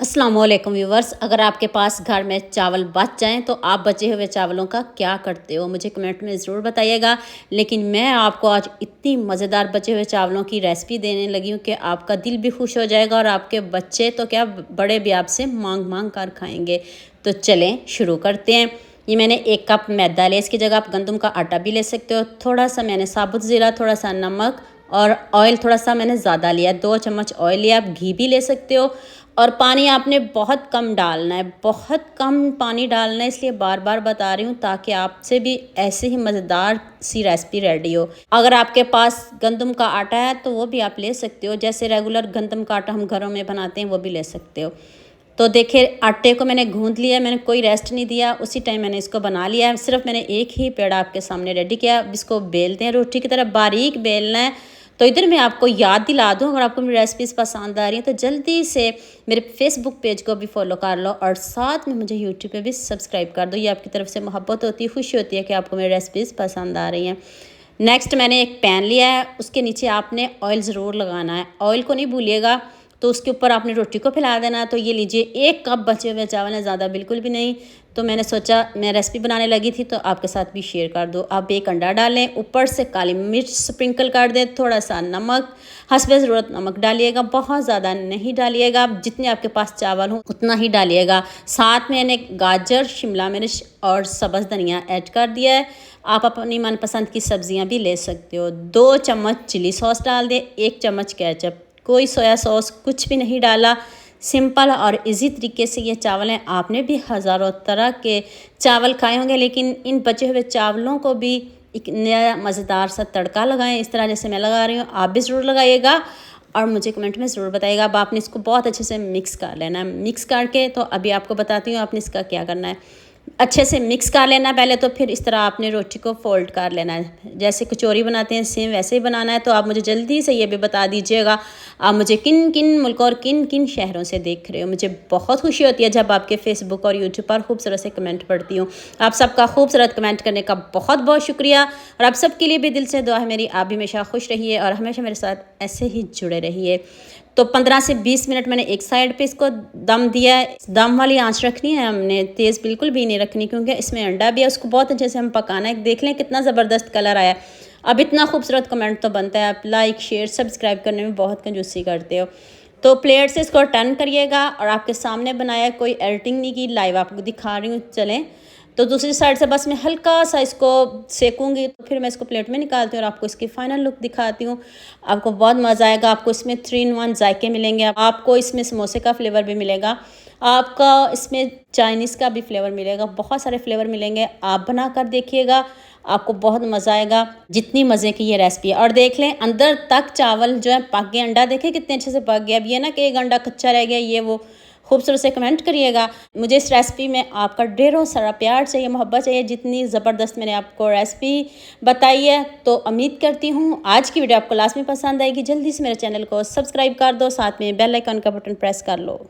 अस्सलाम वालेकुम व्यूवर्स। अगर आपके पास घर में चावल बच जाएं तो आप बचे हुए चावलों का क्या करते हो, मुझे कमेंट में ज़रूर बताइएगा। लेकिन मैं आपको आज इतनी मज़ेदार बचे हुए चावलों की रेसिपी देने लगी हूँ कि आपका दिल भी खुश हो जाएगा और आपके बच्चे तो क्या बड़े भी आपसे मांग मांग कर खाएंगे। तो चलें शुरू करते हैं। ये मैंने 1 कप मैदा लिया, इसकी जगह आप गंदम का आटा भी ले सकते हो। थोड़ा सा मैंने साबुत ज़ीरा, थोड़ा सा नमक और ऑयल थोड़ा सा मैंने ज़्यादा लिया, 2 चम्मच ऑयल लिया। आप घी भी ले सकते हो। और पानी आपने बहुत कम डालना है, बहुत कम पानी डालना है, इसलिए बार बार बता रही हूँ ताकि आपसे भी ऐसे ही मज़ेदार सी रेसिपी रेडी हो। अगर आपके पास गंदम का आटा है तो वो भी आप ले सकते हो, जैसे रेगुलर गंदम का आटा हम घरों में बनाते हैं वो भी ले सकते हो। तो देखिए आटे को मैंने गूंद लिया, मैंने कोई रेस्ट नहीं दिया, उसी टाइम मैंने इसको बना लिया है। सिर्फ मैंने एक ही पेड़ा आपके सामने रेडी किया। अब इसको बेलते हैं, रोटी की तरह बारीक बेलना है। तो इधर मैं आपको याद दिला दूं, अगर आपको मेरी रेसिपीज़ पसंद आ रही हैं तो जल्दी से मेरे फेसबुक पेज को भी फॉलो कर लो और साथ में मुझे यूट्यूब पे भी सब्सक्राइब कर दो। ये आपकी तरफ से मोहब्बत होती है, खुशी होती है कि आपको मेरी रेसिपीज़ पसंद आ रही हैं। नेक्स्ट मैंने एक पैन लिया है, उसके नीचे आपने ऑयल ज़रूर लगाना है, ऑयल को नहीं भूलिएगा। तो उसके ऊपर आपने रोटी को फैला देना। तो ये लीजिए 1 कप बचे हुए चावल हैं, ज़्यादा बिल्कुल भी नहीं। तो मैंने सोचा मैं रेसिपी बनाने लगी थी तो आपके साथ भी शेयर कर दो। आप 1 अंडा डालें, ऊपर से काली मिर्च स्प्रिंकल कर दें, थोड़ा सा नमक, हस्बे ज़रूरत नमक डालिएगा, बहुत ज़्यादा नहीं डालिएगा, जितने आपके पास चावल हो उतना ही डालिएगा। साथ में मैंने गाजर, शिमला मिर्च और सब्ज़ धनिया ऐड कर दिया है। आप अपनी मनपसंद की सब्जियां भी ले सकते हो। 2 चम्मच चिली सॉस डाल दें, 1 चम्मच केचप, कोई सोया सॉस कुछ भी नहीं डाला। सिंपल और इजी तरीके से ये चावल हैं। आपने भी हज़ारों तरह के चावल खाए होंगे, लेकिन इन बचे हुए चावलों को भी एक नया मज़ेदार सा तड़का लगाएं, इस तरह जैसे मैं लगा रही हूँ। आप भी ज़रूर लगाइएगा और मुझे कमेंट में ज़रूर बताइएगा। अब आपने इसको बहुत अच्छे से मिक्स कर लेना है। मिक्स करके तो अभी आपको बताती हूँ आपने इसका क्या करना है। अच्छे से मिक्स कर लेना पहले, तो फिर इस तरह आपने रोटी को फोल्ड कर लेना है, जैसे कचौरी बनाते हैं सेम वैसे ही बनाना है। तो आप मुझे जल्दी से ये भी बता दीजिएगा आप मुझे किन किन मुल्कों और किन किन शहरों से देख रहे हो। मुझे बहुत खुशी होती है जब आपके फेसबुक और यूट्यूब पर खूबसूरत से कमेंट पढ़ती हूँ। आप सबका खूबसूरत कमेंट करने का बहुत बहुत शुक्रिया और आप सबके लिए भी दिल से दुआ है मेरी। आप भी हमेशा खुश रहिए और हमेशा मेरे साथ ऐसे ही जुड़े रहिए। तो 15 से 20 मिनट मैंने एक साइड पे इसको दम दिया है। दम वाली आंच रखनी है हमने, तेज़ बिल्कुल भी नहीं रखनी, क्योंकि इसमें अंडा भी है, उसको बहुत अच्छे से हम पकाना है। देख लें कितना ज़बरदस्त कलर आया। अब इतना खूबसूरत कमेंट तो बनता है। आप लाइक शेयर सब्सक्राइब करने में बहुत कंजूसी करते हो। तो प्लेट से इसको टर्न करिएगा और आपके सामने बनाया, कोई एडिटिंग नहीं की, लाइव आपको दिखा रही हूँ। चलें तो दूसरी साइड से बस मैं हल्का सा इसको सेकूंगी, तो फिर मैं इसको प्लेट में निकालती हूँ और आपको इसकी फाइनल लुक दिखाती हूँ। आपको बहुत मज़ा आएगा। आपको इसमें 3 in 1 जायके मिलेंगे। आपको इसमें समोसे का फ्लेवर भी मिलेगा, आपका इसमें चाइनीज़ का भी फ्लेवर मिलेगा, बहुत सारे फ्लेवर मिलेंगे। आप बना कर देखिएगा, आपको बहुत मज़ा आएगा। जितनी मज़े की ये रेसिपी है। और देख लें अंदर तक चावल जो है पक गया, अंडा देखें कितने अच्छे से पक गया। अब ये ना कि 1 अंडा कच्चा रह गया, ये वो। खूबसूरत से कमेंट करिएगा। मुझे इस रेसिपी में आपका ढेरों सारा प्यार चाहिए, मोहब्बत चाहिए, जितनी ज़बरदस्त मैंने आपको रेसिपी बताई है। तो उम्मीद करती हूँ आज की वीडियो आपको लास्ट में पसंद आएगी। जल्दी से मेरे चैनल को सब्सक्राइब कर दो, साथ में बेल आइकन का बटन प्रेस कर लो।